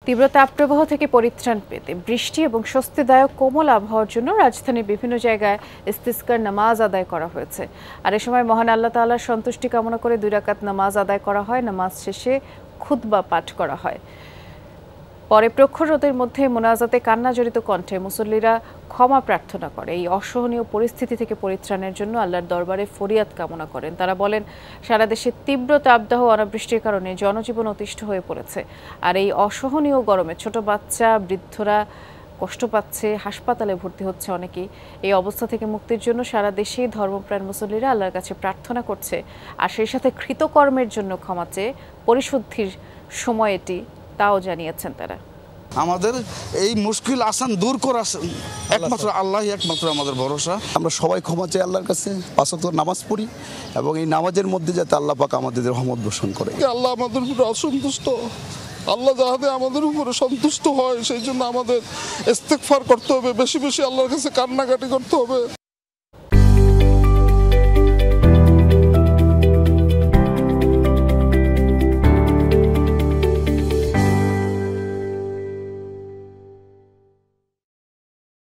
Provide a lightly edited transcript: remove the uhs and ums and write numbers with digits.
তীব্র তাপপ্রবাহ থেকে পরিত্রাণ পেতে বৃষ্টি এবং স্বস্তিদায়ক কোমল আবহাওয়ার জন্য রাজধানীর বিভিন্ন জায়গায় ইস্তিসকার নামাজ আদায় করা হয়েছে। আর এ সময় মহান আল্লাহ তাআলার সন্তুষ্টি কামনা করে 2 রাকাত নামাজ আদায় করা হয়। নামাজ শেষে খুতবা পাঠ করা হয়। পরে প্রখর রোদের মধ্যে মোনাজাতে কান্নাজড়িত কণ্ঠে মুসল্লিরা ক্ষমা প্রার্থনা করে এই অসহনীয় পরিস্থিতি থেকে পরিত্রাণের জন্য আল্লাহর দরবারে ফরিয়াদ কামনা করেন। তারা বলেন, সারা দেশে তীব্র তাপদাহ অনাবৃষ্টির কারণে জনজীবন অতিষ্ঠ হয়ে পড়েছে। আর এই অসহনীয় গরমে ছোট বাচ্চা, বৃদ্ধরা কষ্ট পাচ্ছে, হাসপাতালে ভর্তি হচ্ছে অনেকেই। এই অবস্থা থেকে মুক্তির জন্য সারা দেশেই ধর্মপ্রাণ মুসল্লিরা আল্লাহর কাছে প্রার্থনা করছে। আর সেই সাথে কৃতকর্মের জন্য ক্ষমা চেয়ে পরিশুদ্ধির সময় এটি, তাও জানিয়েছেন তারা। আমাদের এই মুশকিল আসান দূর করা একমাত্র আল্লাহই একমাত্র আমাদের ভরসা। আমরা সবাই ক্ষমা চাই আল্লাহর কাছে, 5 ওয়াক্ত নামাজ পড়ি এবং এই নামাজের মধ্যে যাতে আল্লাহ পাক আমাদের রহমত বর্ষণ করে। আল্লাহ আমাদের উপরে অসন্তুষ্ট, আল্লাহ যাহাতে আমাদের উপরে সন্তুষ্ট হয় সেই জন্য আমাদের ইস্তেগফার করতে হবে, বেশি বেশি আল্লাহর কাছে কান্নাকাটি করতে হবে।